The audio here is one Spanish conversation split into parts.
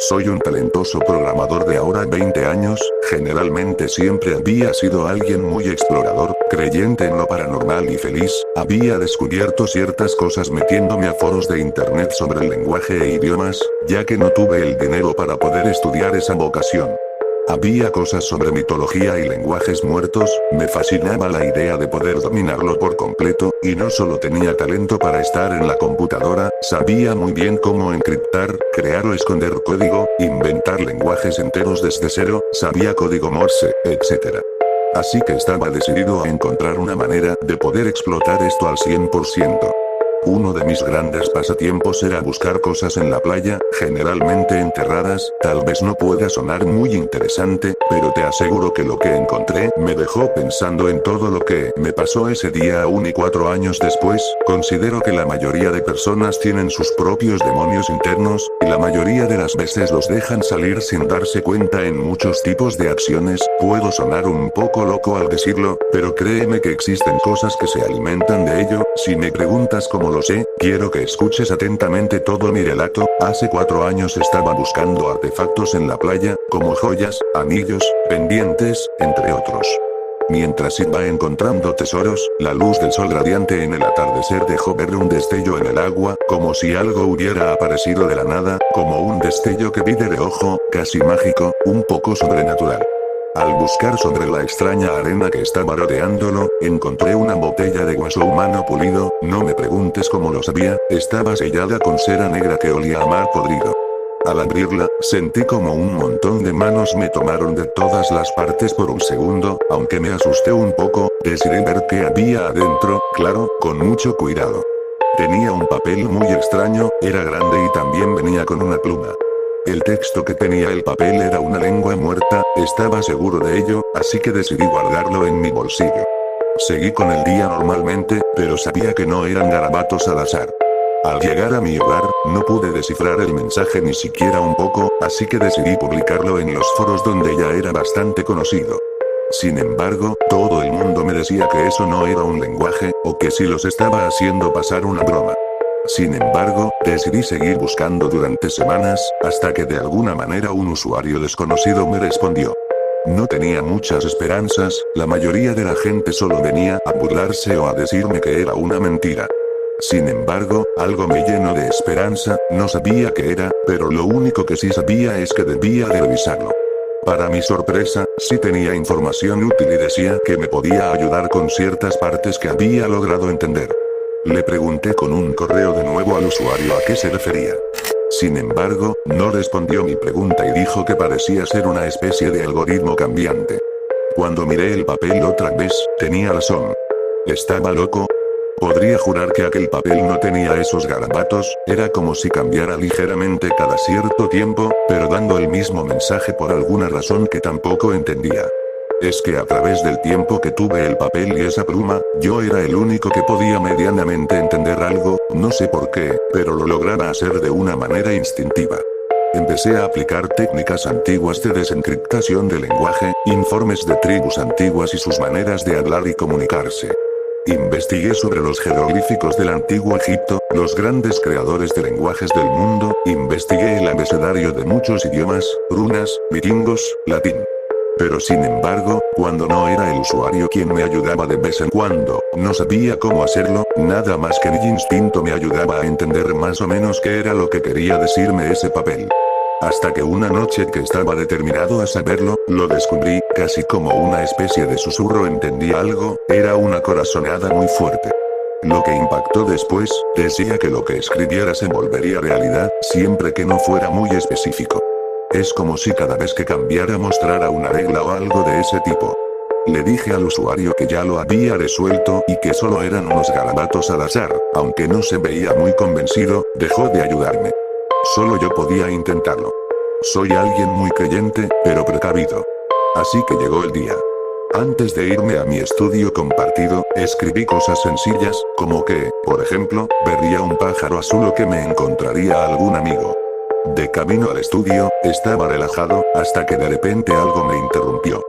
Soy un talentoso programador de ahora 20 años, generalmente siempre había sido alguien muy explorador, creyente en lo paranormal y feliz, había descubierto ciertas cosas metiéndome a foros de internet sobre el lenguaje e idiomas, ya que no tuve el dinero para poder estudiar esa vocación. Había cosas sobre mitología y lenguajes muertos, me fascinaba la idea de poder dominarlo por completo, y no solo tenía talento para estar en la computadora, sabía muy bien cómo encriptar, crear o esconder código, inventar lenguajes enteros desde cero, sabía código Morse, etc. Así que estaba decidido a encontrar una manera de poder explotar esto al 100%. Uno de mis grandes pasatiempos era buscar cosas en la playa, generalmente enterradas, tal vez no pueda sonar muy interesante, pero te aseguro que lo que encontré me dejó pensando en todo lo que me pasó ese día aún y 4 años después. Considero que la mayoría de personas tienen sus propios demonios internos, y la mayoría de las veces los dejan salir sin darse cuenta en muchos tipos de acciones. Puedo sonar un poco loco al decirlo, pero créeme que existen cosas que se alimentan de ello. Si me preguntas cómo lo sé, quiero que escuches atentamente todo mi relato. Hace 4 años estaba buscando artefactos en la playa, como joyas, anillos, pendientes, entre otros. Mientras iba encontrando tesoros, la luz del sol radiante en el atardecer dejó ver un destello en el agua, como si algo hubiera aparecido de la nada, como un destello que vi de reojo, casi mágico, un poco sobrenatural. Al buscar sobre la extraña arena que estaba rodeándolo, encontré una botella de hueso humano pulido, no me preguntes cómo lo sabía, estaba sellada con cera negra que olía a mar podrido. Al abrirla, sentí como un montón de manos me tomaron de todas las partes por un segundo, aunque me asusté un poco, decidí ver qué había adentro, claro, con mucho cuidado. Tenía un papel muy extraño, era grande y también venía con una pluma. El texto que tenía el papel era una lengua muerta, estaba seguro de ello, así que decidí guardarlo en mi bolsillo. Seguí con el día normalmente, pero sabía que no eran garabatos al azar. Al llegar a mi hogar, no pude descifrar el mensaje ni siquiera un poco, así que decidí publicarlo en los foros donde ya era bastante conocido. Sin embargo, todo el mundo me decía que eso no era un lenguaje, o que si los estaba haciendo pasar una broma. Sin embargo, decidí seguir buscando durante semanas, hasta que de alguna manera un usuario desconocido me respondió. No tenía muchas esperanzas, la mayoría de la gente solo venía a burlarse o a decirme que era una mentira. Sin embargo, algo me llenó de esperanza, no sabía qué era, pero lo único que sí sabía es que debía de revisarlo. Para mi sorpresa, sí tenía información útil y decía que me podía ayudar con ciertas partes que había logrado entender. Le pregunté con un correo de nuevo al usuario a qué se refería. Sin embargo, no respondió mi pregunta y dijo que parecía ser una especie de algoritmo cambiante. Cuando miré el papel otra vez, tenía razón. ¿Estaba loco? Podría jurar que aquel papel no tenía esos garabatos, era como si cambiara ligeramente cada cierto tiempo, pero dando el mismo mensaje por alguna razón que tampoco entendía. Es que a través del tiempo que tuve el papel y esa pluma, yo era el único que podía medianamente entender algo, no sé por qué, pero lo lograba hacer de una manera instintiva. Empecé a aplicar técnicas antiguas de desencriptación de lenguaje, informes de tribus antiguas y sus maneras de hablar y comunicarse. Investigué sobre los jeroglíficos del antiguo Egipto, los grandes creadores de lenguajes del mundo, investigué el abecedario de muchos idiomas, runas, vikingos, latín. Pero sin embargo, cuando no era el usuario quien me ayudaba de vez en cuando, no sabía cómo hacerlo, nada más que mi instinto me ayudaba a entender más o menos qué era lo que quería decirme ese papel. Hasta que una noche que estaba determinado a saberlo, lo descubrí, casi como una especie de susurro entendí algo, era una corazonada muy fuerte. Lo que impactó después, decía que lo que escribiera se volvería realidad, siempre que no fuera muy específico. Es como si cada vez que cambiara mostrara una regla o algo de ese tipo. Le dije al usuario que ya lo había resuelto y que solo eran unos garabatos al azar, aunque no se veía muy convencido, dejó de ayudarme. Solo yo podía intentarlo. Soy alguien muy creyente, pero precavido. Así que llegó el día. Antes de irme a mi estudio compartido, escribí cosas sencillas, como que, por ejemplo, vería un pájaro azul o que me encontraría algún amigo. De camino al estudio, estaba relajado, hasta que de repente algo me interrumpió.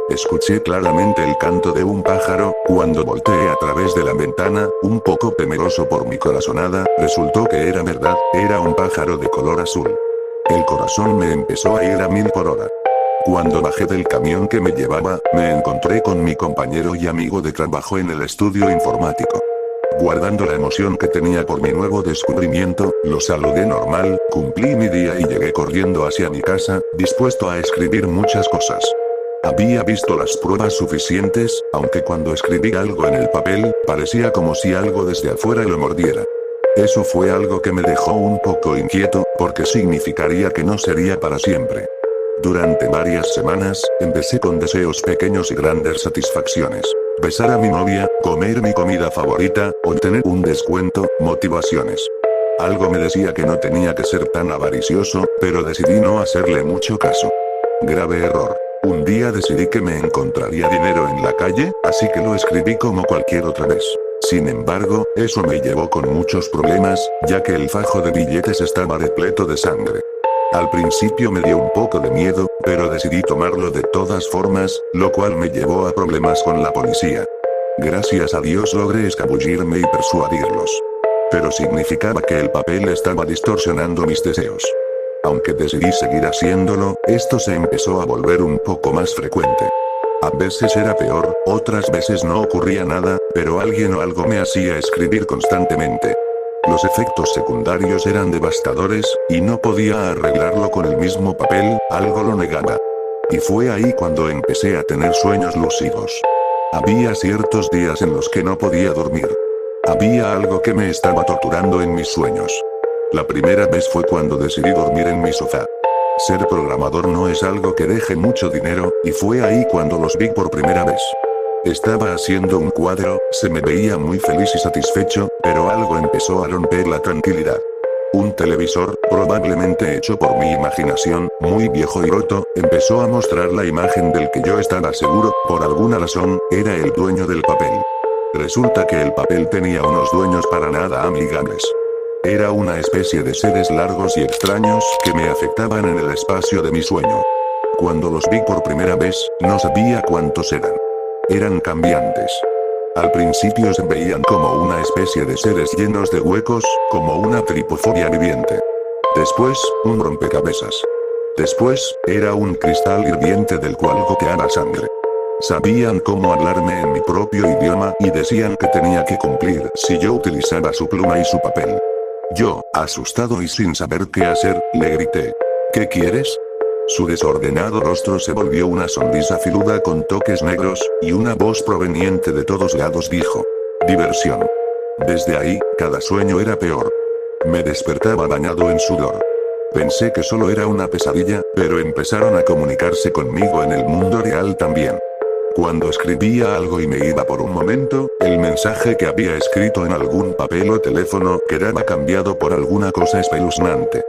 Escuché claramente el canto de un pájaro, cuando volteé a través de la ventana, un poco temeroso por mi corazonada, resultó que era verdad, era un pájaro de color azul. El corazón me empezó a ir a 1000 por hora. Cuando bajé del camión que me llevaba, me encontré con mi compañero y amigo de trabajo en el estudio informático. Guardando la emoción que tenía por mi nuevo descubrimiento, lo saludé normal, cumplí mi día y llegué corriendo hacia mi casa, dispuesto a escribir muchas cosas. Había visto las pruebas suficientes, aunque cuando escribí algo en el papel, parecía como si algo desde afuera lo mordiera. Eso fue algo que me dejó un poco inquieto, porque significaría que no sería para siempre. Durante varias semanas, empecé con deseos pequeños y grandes satisfacciones. Besar a mi novia, comer mi comida favorita, obtener un descuento, motivaciones. Algo me decía que no tenía que ser tan avaricioso, pero decidí no hacerle mucho caso. Grave error. Un día decidí que me encontraría dinero en la calle, así que lo escribí como cualquier otra vez. Sin embargo, eso me llevó con muchos problemas, ya que el fajo de billetes estaba repleto de sangre. Al principio me dio un poco de miedo, pero decidí tomarlo de todas formas, lo cual me llevó a problemas con la policía. Gracias a Dios logré escabullirme y persuadirlos. Pero significaba que el papel estaba distorsionando mis deseos. Aunque decidí seguir haciéndolo, esto se empezó a volver un poco más frecuente. A veces era peor, otras veces no ocurría nada, pero alguien o algo me hacía escribir constantemente. Los efectos secundarios eran devastadores, y no podía arreglarlo con el mismo papel, algo lo negaba. Y fue ahí cuando empecé a tener sueños lúcidos. Había ciertos días en los que no podía dormir. Había algo que me estaba torturando en mis sueños. La primera vez fue cuando decidí dormir en mi sofá. Ser programador no es algo que deje mucho dinero, y fue ahí cuando los vi por primera vez. Estaba haciendo un cuadro, se me veía muy feliz y satisfecho, pero algo empezó a romper la tranquilidad. Un televisor, probablemente hecho por mi imaginación, muy viejo y roto, empezó a mostrar la imagen del que yo estaba seguro, por alguna razón, era el dueño del papel. Resulta que el papel tenía unos dueños para nada amigables. Era una especie de seres largos y extraños que me afectaban en el espacio de mi sueño. Cuando los vi por primera vez, no sabía cuántos eran. Eran cambiantes. Al principio se veían como una especie de seres llenos de huecos, como una tripofobia viviente. Después, un rompecabezas. Después, era un cristal hirviente del cual goteaba sangre. Sabían cómo hablarme en mi propio idioma y decían que tenía que cumplir si yo utilizaba su pluma y su papel. Yo, asustado y sin saber qué hacer, le grité: ¿Qué quieres? Su desordenado rostro se volvió una sonrisa filuda con toques negros, y una voz proveniente de todos lados dijo: diversión. Desde ahí, cada sueño era peor. Me despertaba bañado en sudor. Pensé que solo era una pesadilla, pero empezaron a comunicarse conmigo en el mundo real también. Cuando escribía algo y me iba por un momento, el mensaje que había escrito en algún papel o teléfono quedaba cambiado por alguna cosa espeluznante.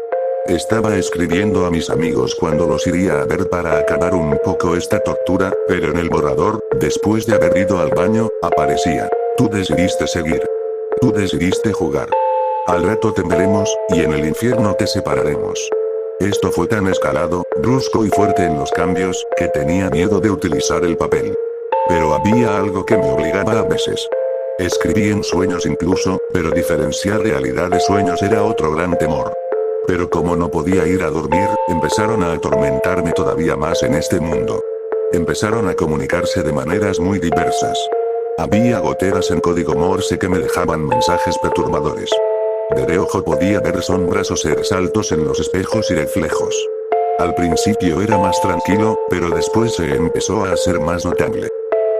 Estaba escribiendo a mis amigos cuando los iría a ver para acabar un poco esta tortura, pero en el borrador, después de haber ido al baño, aparecía: tú decidiste seguir. Tú decidiste jugar. Al rato te veremos, y en el infierno te separaremos. Esto fue tan escalado, brusco y fuerte en los cambios, que tenía miedo de utilizar el papel. Pero había algo que me obligaba a veces. Escribí en sueños incluso, pero diferenciar realidad de sueños era otro gran temor. Pero como no podía ir a dormir, empezaron a atormentarme todavía más en este mundo. Empezaron a comunicarse de maneras muy diversas. Había goteras en código Morse que me dejaban mensajes perturbadores. De reojo podía ver sombras o seres altos en los espejos y reflejos. Al principio era más tranquilo, pero después se empezó a hacer más notable.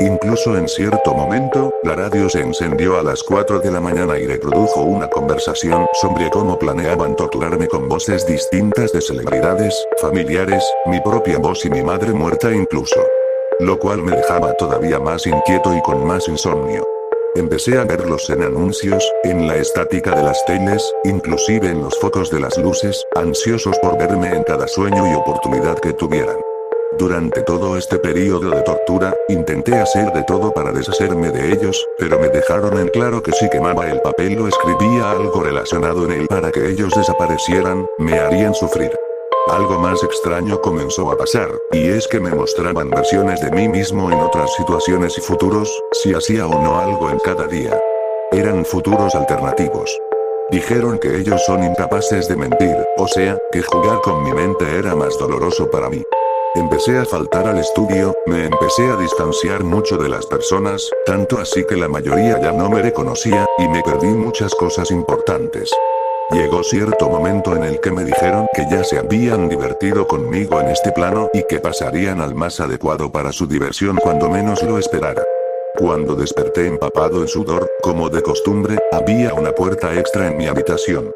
Incluso en cierto momento, la radio se encendió a las 4 de la mañana y reprodujo una conversación sobre cómo planeaban torturarme con voces distintas de celebridades, familiares, mi propia voz y mi madre muerta incluso. Lo cual me dejaba todavía más inquieto y con más insomnio. Empecé a verlos en anuncios, en la estática de las teles, inclusive en los focos de las luces, ansiosos por verme en cada sueño y oportunidad que tuvieran. Durante todo este periodo de tortura, intenté hacer de todo para deshacerme de ellos, pero me dejaron en claro que si quemaba el papel o escribía algo relacionado en él para que ellos desaparecieran, me harían sufrir. Algo más extraño comenzó a pasar, y es que me mostraban versiones de mí mismo en otras situaciones y futuros, si hacía o no algo en cada día. Eran futuros alternativos. Dijeron que ellos son incapaces de mentir, o sea, que jugar con mi mente era más doloroso para mí. Empecé a faltar al estudio, me empecé a distanciar mucho de las personas, tanto así que la mayoría ya no me reconocía, y me perdí muchas cosas importantes. Llegó cierto momento en el que me dijeron que ya se habían divertido conmigo en este plano y que pasarían al más adecuado para su diversión cuando menos lo esperara. Cuando desperté empapado en sudor, como de costumbre, había una puerta extra en mi habitación.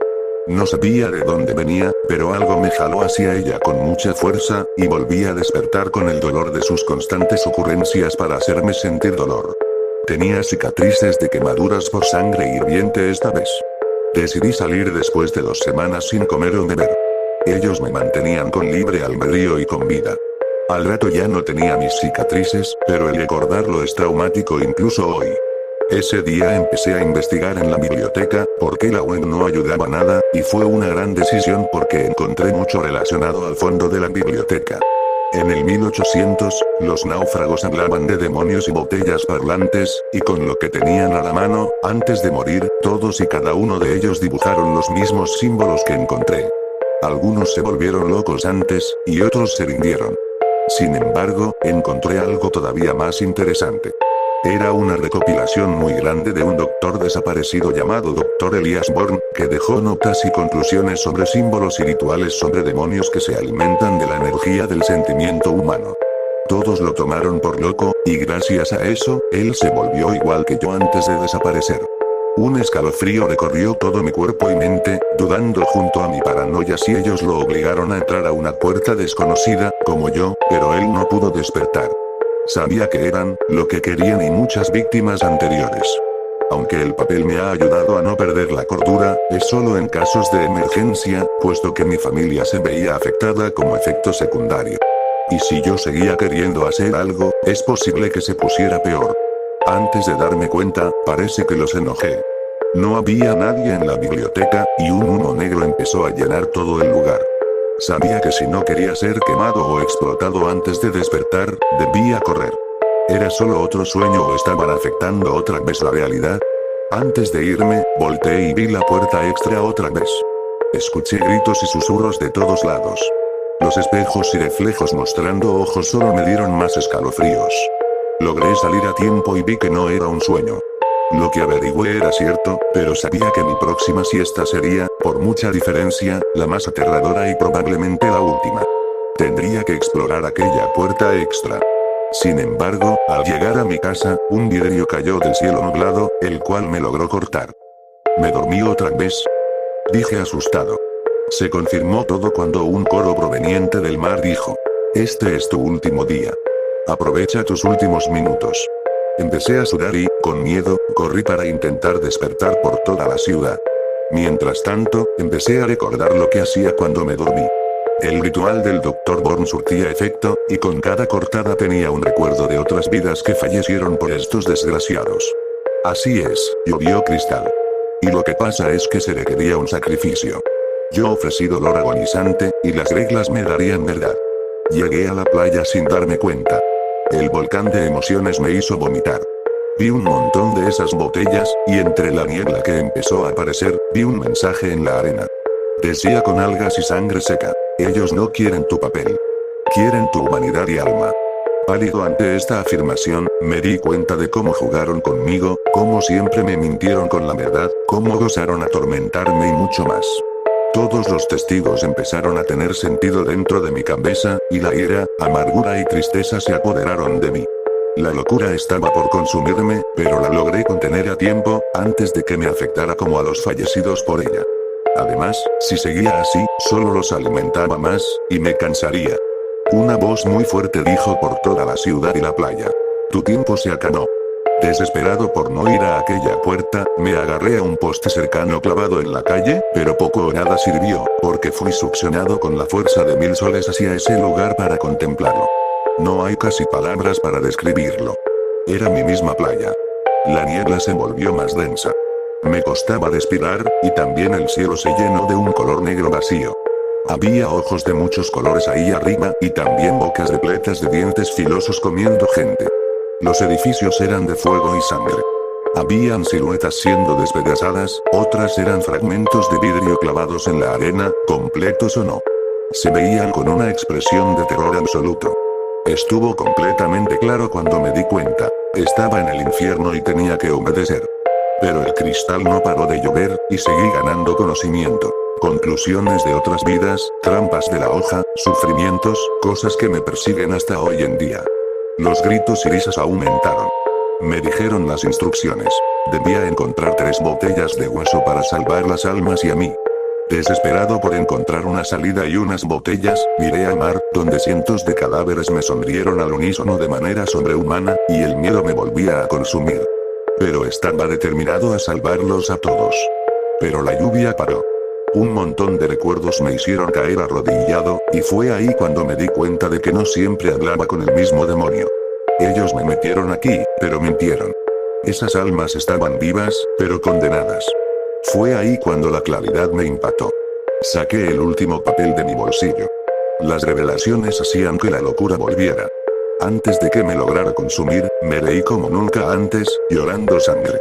No sabía de dónde venía, pero algo me jaló hacia ella con mucha fuerza, y volví a despertar con el dolor de sus constantes ocurrencias para hacerme sentir dolor. Tenía cicatrices de quemaduras por sangre hirviente esta vez. Decidí salir después de 2 semanas sin comer o beber. Ellos me mantenían con libre albedrío y con vida. Al rato ya no tenía mis cicatrices, pero el recordarlo es traumático incluso hoy. Ese día empecé a investigar en la biblioteca, porque la web no ayudaba nada, y fue una gran decisión porque encontré mucho relacionado al fondo de la biblioteca. En el 1800, los náufragos hablaban de demonios y botellas parlantes, y con lo que tenían a la mano, antes de morir, todos y cada uno de ellos dibujaron los mismos símbolos que encontré. Algunos se volvieron locos antes, y otros se rindieron. Sin embargo, encontré algo todavía más interesante. Era una recopilación muy grande de un doctor desaparecido llamado Dr. Elias Born, que dejó notas y conclusiones sobre símbolos y rituales sobre demonios que se alimentan de la energía del sentimiento humano. Todos lo tomaron por loco, y gracias a eso, él se volvió igual que yo antes de desaparecer. Un escalofrío recorrió todo mi cuerpo y mente, dudando junto a mi paranoia si ellos lo obligaron a entrar a una puerta desconocida, como yo, pero él no pudo despertar. Sabía que eran, lo que querían y muchas víctimas anteriores. Aunque el papel me ha ayudado a no perder la cordura, es solo en casos de emergencia, puesto que mi familia se veía afectada como efecto secundario. Y si yo seguía queriendo hacer algo, es posible que se pusiera peor. Antes de darme cuenta, parece que los enojé. No había nadie en la biblioteca, y un humo negro empezó a llenar todo el lugar. Sabía que si no quería ser quemado o explotado antes de despertar, debía correr. ¿Era solo otro sueño o estaban afectando otra vez la realidad? Antes de irme, volteé y vi la puerta extra otra vez. Escuché gritos y susurros de todos lados. Los espejos y reflejos mostrando ojos solo me dieron más escalofríos. Logré salir a tiempo y vi que no era un sueño. Lo que averigüé era cierto, pero sabía que mi próxima siesta sería, por mucha diferencia, la más aterradora y probablemente la última. Tendría que explorar aquella puerta extra. Sin embargo, al llegar a mi casa, un vidrio cayó del cielo nublado, el cual me logró cortar. ¿Me dormí otra vez?, dije asustado. Se confirmó todo cuando un coro proveniente del mar dijo: este es tu último día. Aprovecha tus últimos minutos. Empecé a sudar y, con miedo, corrí para intentar despertar por toda la ciudad. Mientras tanto, empecé a recordar lo que hacía cuando me dormí. El ritual del Dr. Born surtía efecto, y con cada cortada tenía un recuerdo de otras vidas que fallecieron por estos desgraciados. Así es, llovió cristal. Y lo que pasa es que se requería un sacrificio. Yo ofrecí dolor agonizante, y las reglas me darían verdad. Llegué a la playa sin darme cuenta. El volcán de emociones me hizo vomitar. Vi un montón de esas botellas, y entre la niebla que empezó a aparecer, vi un mensaje en la arena. Decía con algas y sangre seca: ellos no quieren tu papel. Quieren tu humanidad y alma. Pálido ante esta afirmación, me di cuenta de cómo jugaron conmigo, cómo siempre me mintieron con la verdad, cómo gozaron atormentarme y mucho más. Todos los testigos empezaron a tener sentido dentro de mi cabeza, y la ira, amargura y tristeza se apoderaron de mí. La locura estaba por consumirme, pero la logré contener a tiempo, antes de que me afectara como a los fallecidos por ella. Además, si seguía así, solo los alimentaba más, y me cansaría. Una voz muy fuerte dijo por toda la ciudad y la playa: tu tiempo se acabó. Desesperado por no ir a aquella puerta, me agarré a un poste cercano clavado en la calle, pero poco o nada sirvió, porque fui succionado con la fuerza de 1000 soles hacia ese lugar para contemplarlo. No hay casi palabras para describirlo. Era mi misma playa. La niebla se volvió más densa. Me costaba respirar, y también el cielo se llenó de un color negro vacío. Había ojos de muchos colores ahí arriba, y también bocas repletas de dientes filosos comiendo gente. Los edificios eran de fuego y sangre. Habían siluetas siendo despedazadas, otras eran fragmentos de vidrio clavados en la arena, completos o no. Se veían con una expresión de terror absoluto. Estuvo completamente claro cuando me di cuenta. Estaba en el infierno y tenía que obedecer. Pero el cristal no paró de llover, y seguí ganando conocimiento. Conclusiones de otras vidas, trampas de la hoja, sufrimientos, cosas que me persiguen hasta hoy en día. Los gritos y risas aumentaron. Me dijeron las instrucciones. Debía encontrar 3 botellas de hueso para salvar las almas y a mí. Desesperado por encontrar una salida y unas botellas, miré al mar, donde cientos de cadáveres me sonrieron al unísono de manera sobrehumana, y el miedo me volvía a consumir. Pero estaba determinado a salvarlos a todos. Pero la lluvia paró. Un montón de recuerdos me hicieron caer arrodillado, y fue ahí cuando me di cuenta de que no siempre hablaba con el mismo demonio. Ellos me metieron aquí, pero mintieron. Esas almas estaban vivas, pero condenadas. Fue ahí cuando la claridad me impactó. Saqué el último papel de mi bolsillo. Las revelaciones hacían que la locura volviera. Antes de que me lograra consumir, me reí como nunca antes, llorando sangre.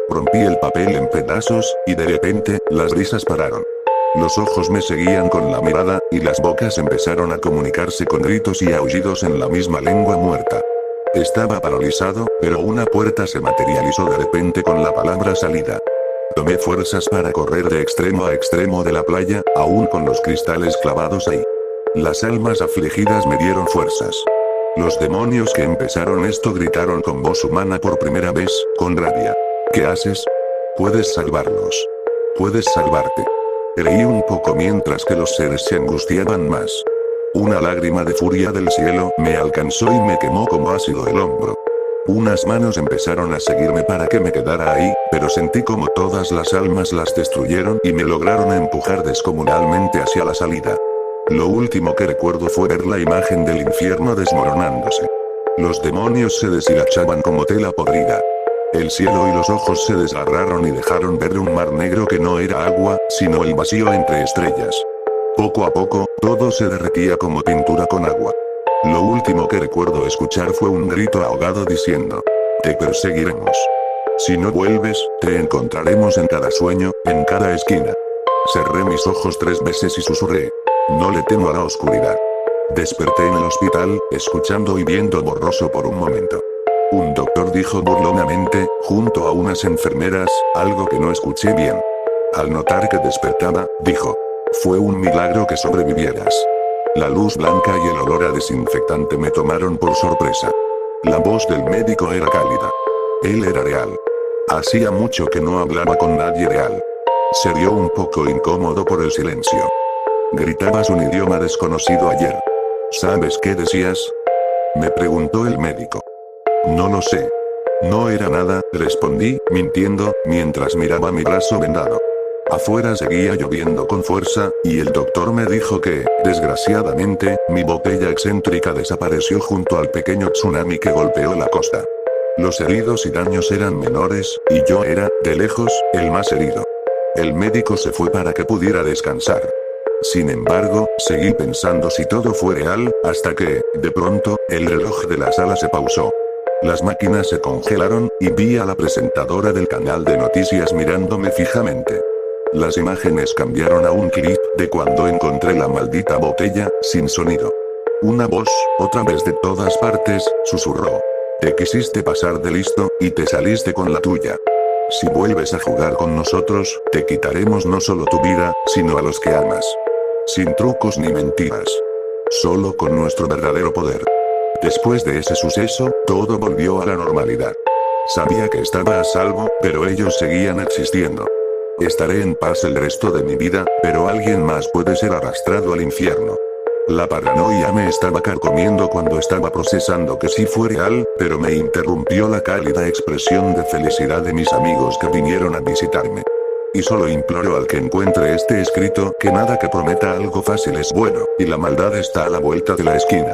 Rompí el papel en pedazos, y de repente, las risas pararon. Los ojos me seguían con la mirada, y las bocas empezaron a comunicarse con gritos y aullidos en la misma lengua muerta. Estaba paralizado, pero una puerta se materializó de repente con la palabra salida. Tomé fuerzas para correr de extremo a extremo de la playa, aún con los cristales clavados ahí. Las almas afligidas me dieron fuerzas. Los demonios que empezaron esto gritaron con voz humana por primera vez, con rabia. ¿Qué haces? Puedes salvarlos. Puedes salvarte. Reí un poco mientras que los seres se angustiaban más. Una lágrima de furia del cielo me alcanzó y me quemó como ácido el hombro. Unas manos empezaron a seguirme para que me quedara ahí, pero sentí como todas las almas las destruyeron y me lograron empujar descomunalmente hacia la salida. Lo último que recuerdo fue ver la imagen del infierno desmoronándose. Los demonios se deshilachaban como tela podrida. El cielo y los ojos se desgarraron y dejaron ver un mar negro que no era agua, sino el vacío entre estrellas. Poco a poco, todo se derretía como pintura con agua. Lo último que recuerdo escuchar fue un grito ahogado diciendo: te perseguiremos. Si no vuelves, te encontraremos en cada sueño, en cada esquina. Cerré mis ojos 3 veces y susurré: no le temo a la oscuridad. Desperté en el hospital, escuchando y viendo borroso por un momento. Un doctor dijo burlonamente, junto a unas enfermeras, algo que no escuché bien. Al notar que despertaba, dijo: fue un milagro que sobrevivieras. La luz blanca y el olor a desinfectante me tomaron por sorpresa. La voz del médico era cálida. Él era real. Hacía mucho que no hablaba con nadie real. Se vio un poco incómodo por el silencio. Gritabas un idioma desconocido ayer. ¿Sabes qué decías? Me preguntó el médico. No lo sé. No era nada, respondí, mintiendo, mientras miraba mi brazo vendado. Afuera seguía lloviendo con fuerza, y el doctor me dijo que, desgraciadamente, mi botella excéntrica desapareció junto al pequeño tsunami que golpeó la costa. Los heridos y daños eran menores, y yo era, de lejos, el más herido. El médico se fue para que pudiera descansar. Sin embargo, seguí pensando si todo fue real, hasta que, de pronto, el reloj de la sala se pausó. Las máquinas se congelaron, y vi a la presentadora del canal de noticias mirándome fijamente. Las imágenes cambiaron a un clip de cuando encontré la maldita botella, sin sonido. Una voz, otra vez de todas partes, susurró: te quisiste pasar de listo, y te saliste con la tuya. Si vuelves a jugar con nosotros, te quitaremos no solo tu vida, sino a los que amas. Sin trucos ni mentiras. Solo con nuestro verdadero poder. Después de ese suceso, todo volvió a la normalidad. Sabía que estaba a salvo, pero ellos seguían existiendo. Estaré en paz el resto de mi vida, pero alguien más puede ser arrastrado al infierno. La paranoia me estaba carcomiendo cuando estaba procesando que sí fue real, pero me interrumpió la cálida expresión de felicidad de mis amigos que vinieron a visitarme. Y solo imploro al que encuentre este escrito que nada que prometa algo fácil es bueno, y la maldad está a la vuelta de la esquina.